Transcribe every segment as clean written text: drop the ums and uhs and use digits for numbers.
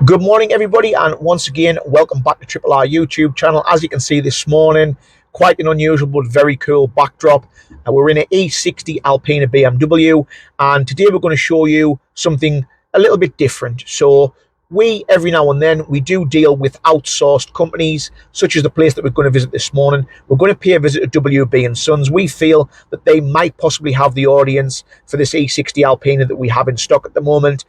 Good morning, everybody, and once again, welcome back to Triple R YouTube channel. As you can see this morning, quite an unusual but very cool backdrop. We're in an E60 Alpina BMW, and today we're going to show you something a little bit different. So every now and then, we do deal with outsourced companies, such as the place that we're going to visit this morning. We're going to pay a visit to WB & Sons. We feel that they might possibly have the audience for this E60 Alpina that we have in stock at the moment.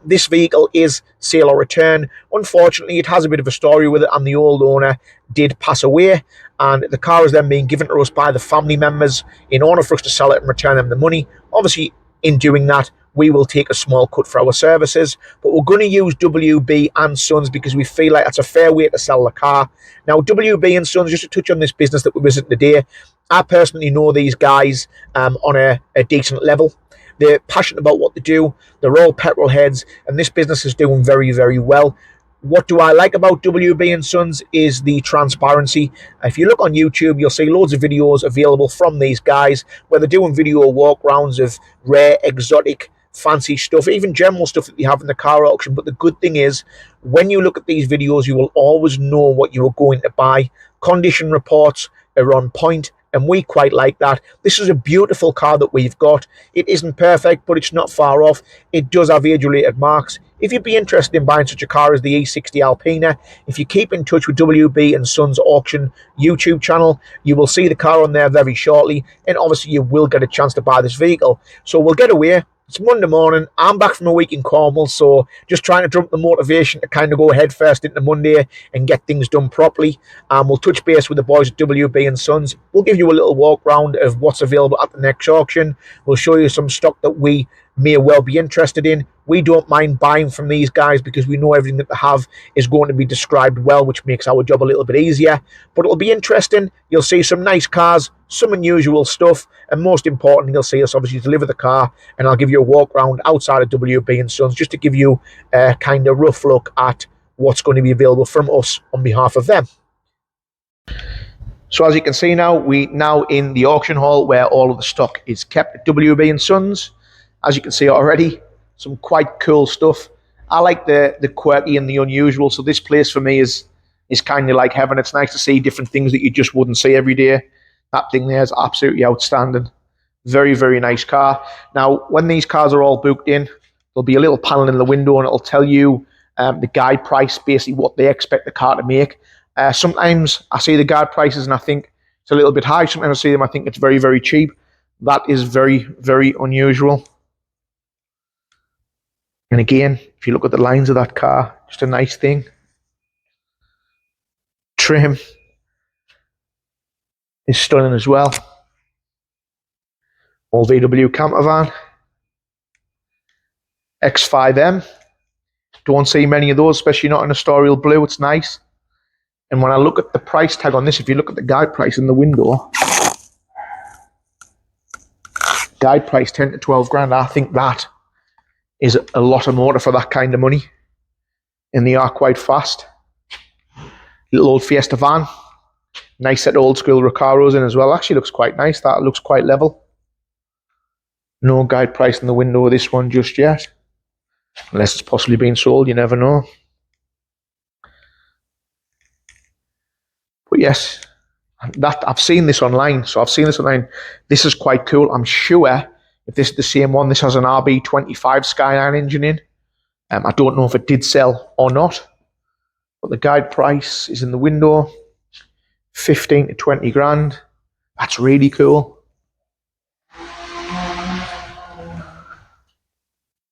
This vehicle is sale or return. Unfortunately, it has a bit of a story with it, and the old owner did pass away, and the car is then being given to us by the family members in order for us to sell it and return them the money. Obviously, in doing that, we will take a small cut for our services, but we're going to use WB & Sons because we feel like that's a fair way to sell the car. Now, WB & Sons, just to touch on this business that we're visiting today, I personally know these guys on a decent level. They're passionate about what they do. They're all petrol heads, and this business is doing very, very well. What do I like about WB & Sons is the transparency. If you look on YouTube, you'll see loads of videos available from these guys where they're doing video walk-rounds of rare, exotic, fancy stuff, even general stuff that they have in the car auction. But the good thing is, when you look at these videos, you will always know what you are going to buy. Condition reports are on point, and we quite like that. This is a beautiful car that we've got. It isn't perfect, but it's not far off. It does have age-related marks. If you'd be interested in buying such a car as the E60 Alpina, if you keep in touch with WB & Sons Auction YouTube channel, you will see the car on there very shortly, and obviously you will get a chance to buy this vehicle. So we'll get away. It's Monday morning. I'm back from a week in Cornwall, so just trying to dump the motivation to kind of go head first into Monday and get things done properly. We'll touch base with the boys at WB & Sons. We'll give you a little walk round of what's available at the next auction. We'll show you some stock that we may well be interested in. We don't mind buying from these guys because we know everything that they have is going to be described well, which makes our job a little bit easier. But it'll be interesting. You'll see some nice cars, some unusual stuff, and most importantly, you'll see us obviously deliver the car, and I'll give you a walk around outside of WB & Sons just to give you a kind of rough look at what's going to be available from us on behalf of them. So as you can see now, we're now in the auction hall where all of the stock is kept at WB & Sons. As you can see already, some quite cool stuff. I like the quirky and the unusual, so this place for me is kind of like heaven. It's nice to see different things that you just wouldn't see every day. That thing there is absolutely outstanding. Very, very nice car. Now, when these cars are all booked in, there'll be a little panel in the window, and it'll tell you the guide price, basically what they expect the car to make. Sometimes I see the guide prices and I think it's a little bit high. Sometimes I see them, I think it's very, very cheap. That is very, very unusual. And again, if you look at the lines of that car, just a nice thing. Trim is stunning as well. All VW camper van. X5M. Don't see many of those, especially not in Astorial blue. It's nice. And when I look at the price tag on this, if you look at the guide price in the window, guide price 10 to 12 grand, I think that is a lot of motor for that kind of money. And they are quite fast. Little old Fiesta van. Nice set of old school Recaros in as well. Actually looks quite nice. That looks quite level. No guide price in the window of this one just yet. Unless it's possibly been sold, you never know. But yes, I've seen this online. This is quite cool. I'm sure if this is the same one, this has an RB25 Skyline engine in. I don't know if it did sell or not. But the guide price is in the window. 15 to 20 grand. That's really cool.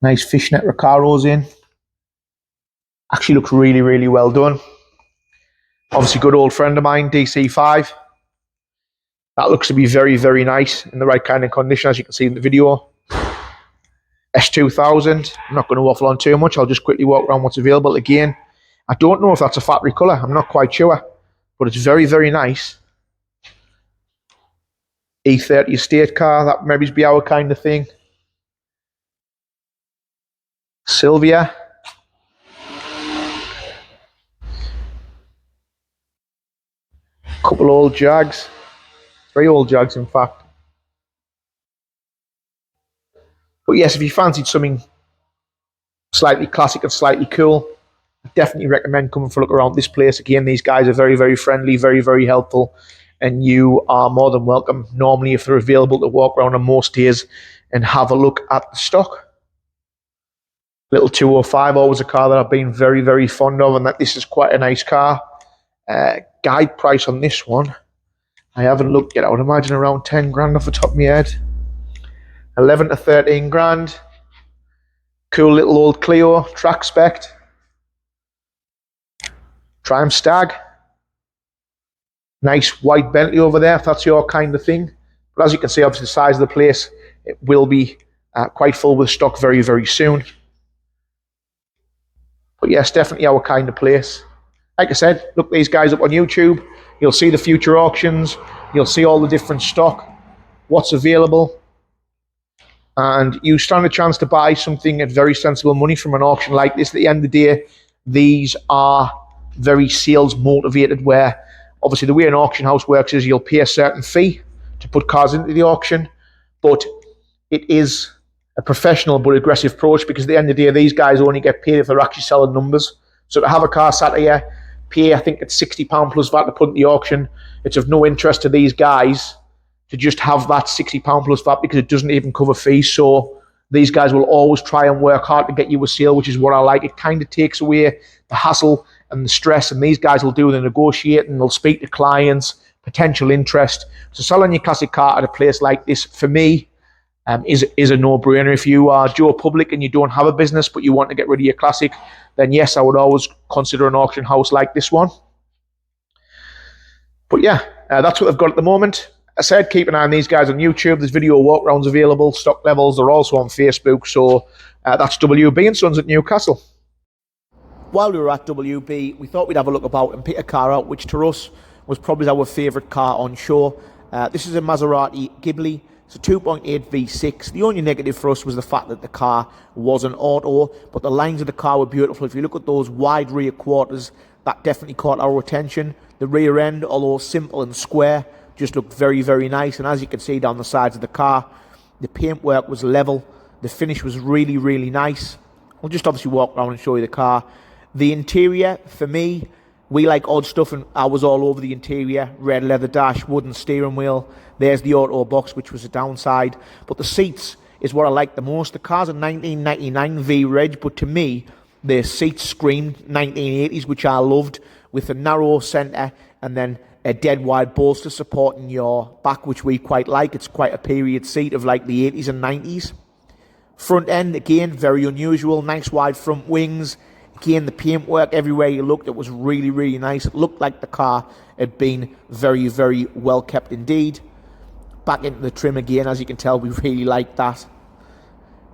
Nice fishnet Recaros in. Actually looks really, really well done. Obviously, good old friend of mine, DC5. That looks to be very, very nice in the right kind of condition, as you can see in the video. S2000. I'm not going to waffle on too much. I'll just quickly walk around what's available again. I don't know if that's a factory colour. I'm not quite sure. But it's very, very nice. E30 estate car. That maybe be our kind of thing. Sylvia. Couple old Jags. 3 old Jags, in fact. But yes, if you fancied something slightly classic and slightly cool, Definitely recommend coming for a look around this place. Again, these guys are very, very friendly, very, very helpful, and you are more than welcome normally if they're available to walk around on most days and have a look at the stock. Little 205, always a car that I've been very, very fond of, and that this is quite a nice car. Guide price on this one, I haven't looked yet. I would imagine around 10 grand off the top of my head. 11 to 13 grand. Cool little old Clio, track spec. Triumph Stag. Nice white Bentley over there, if that's your kind of thing. But as you can see, obviously the size of the place, it will be quite full with stock very, very soon. But yes, definitely our kind of place. Like I said, look these guys up on YouTube. You'll see the future auctions. You'll see all the different stock, what's available. And you stand a chance to buy something at very sensible money from an auction like this. At the end of the day, these are very sales motivated, where obviously the way an auction house works is you'll pay a certain fee to put cars into the auction, but it is a professional but aggressive approach, because at the end of the day, these guys only get paid if they're actually selling numbers. So to have a car sat here, pay, I think it's £60 plus VAT to put in the auction, it's of no interest to these guys to just have that £60 plus VAT, because it doesn't even cover fees. So these guys will always try and work hard to get you a sale, which is what I like. It kind of takes away the hassle and the stress, and these guys will do the negotiating, they'll speak to clients, potential interest. So selling your classic car at a place like this, for me, is a no-brainer. If you are Joe Public and you don't have a business but you want to get rid of your classic, then yes, I would always consider an auction house like this one. But yeah, that's what they've got at the moment. I said keep an eye on these guys on YouTube. There's video walkarounds available, stock levels. They're also on Facebook. So that's WB and Sons at Newcastle. While we were at WB, we thought we'd have a look about and pick a car out, which to us was probably our favourite car on show. This is a Maserati Ghibli. It's a 2.8 V6. The only negative for us was the fact that the car was an auto, but the lines of the car were beautiful. If you look at those wide rear quarters, that definitely caught our attention. The rear end, although simple and square, just looked very, very nice. And as you can see down the sides of the car, the paintwork was level. The finish was really, really nice. We'll just obviously walk around and show you the car. The interior, for me, we like odd stuff, and I was all over the interior. Red leather dash, wooden steering wheel. There's the auto box, which was a downside. But the seats is what I like the most. The car's a 1999 V-Reg, but to me, the seats screamed 1980s, which I loved, with a narrow centre and then a dead wide bolster supporting your back, which we quite like. It's quite a period seat of like the 80s and 90s. Front end, again, very unusual. Nice wide front wings. Again, the paintwork everywhere you looked, it was really, really nice. It looked like the car had been very, very well kept indeed. Back into the trim again, as you can tell, we really like that.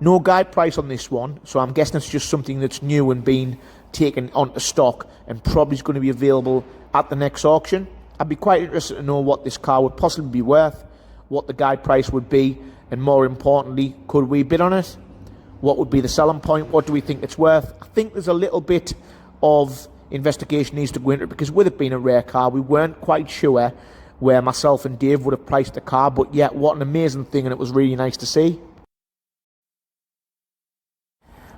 No guide price on this one, so I'm guessing it's just something that's new and being taken onto stock and probably is going to be available at the next auction. I'd be quite interested to know what this car would possibly be worth, what the guide price would be, and more importantly, could we bid on it? What would be the selling point? What do we think it's worth? I think there's a little bit of investigation needs to go into it, because with it being a rare car, we weren't quite sure where myself and Dave would have priced the car, but yet what an amazing thing, and it was really nice to see.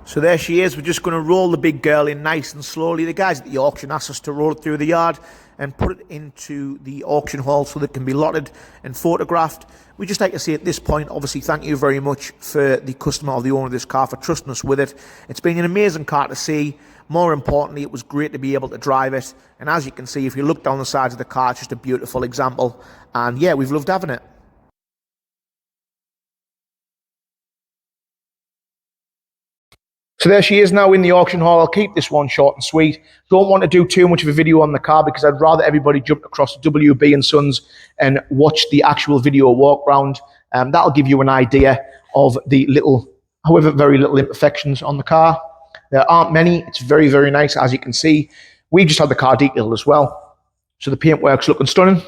So there she is. We're just going to roll the big girl in nice and slowly. The guys at the auction asked us to roll it through the yard and put it into the auction hall so that it can be lotted and photographed. We just like to say at this point, obviously, thank you very much for the customer or the owner of this car for trusting us with it. It's been an amazing car to see. More importantly, it was great to be able to drive it. And as you can see, if you look down the sides of the car, it's just a beautiful example. And yeah, we've loved having it. So there she is now in the auction hall. I'll keep this one short and sweet. Don't want to do too much of a video on the car, because I'd rather everybody jump across to WB and Sons and watch the actual video walk round. That'll give you an idea of the little, however, very little imperfections on the car. There aren't many. It's very, very nice, as you can see. We just had the car detailed as well. So the paintwork's looking stunning.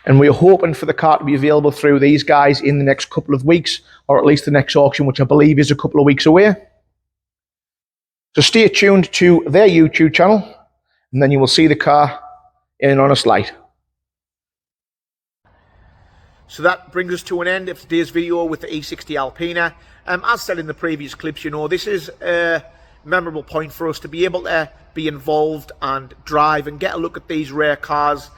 And we're hoping for the car to be available through these guys in the next couple of weeks, or at least the next auction, which I believe is a couple of weeks away. So stay tuned to their YouTube channel, and then you will see the car in an honest light. So that brings us to an end of today's video with the E60 Alpina. As said in the previous clips, you know, this is a memorable point for us to be able to be involved and drive and get a look at these rare cars.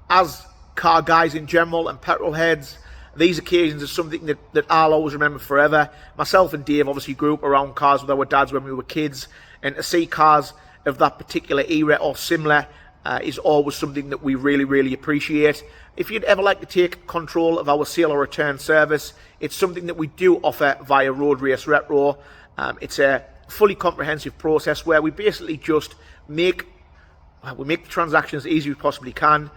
As car guys in general and petrol heads, these occasions are something that I'll always remember forever. Myself and Dave obviously grew up around cars with our dads when we were kids, and to see cars of that particular era or similar is always something that we really appreciate. If you'd ever like to take control of our sale or return service, it's something that we do offer via Road Race Retro. It's a fully comprehensive process where we basically just make the transactions as easy as we possibly can.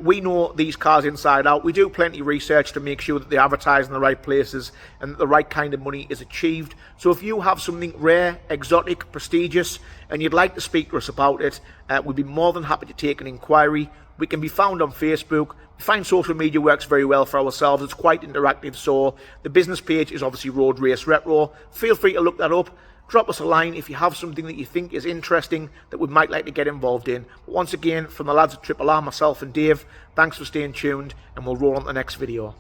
We know these cars inside out. We do plenty of research to make sure that they advertise in the right places and that the right kind of money is achieved. So if you have something rare, exotic, prestigious, and you'd like to speak to us about it, we'd be more than happy to take an inquiry. We can be found on Facebook. We find social media works very well for ourselves. It's quite interactive. So the business page is obviously Road Race Retro. Feel free to look that up. Drop us a line if you have something that you think is interesting that we might like to get involved in. But once again, from the lads at Triple R, myself and Dave, thanks for staying tuned, and we'll roll on to the next video.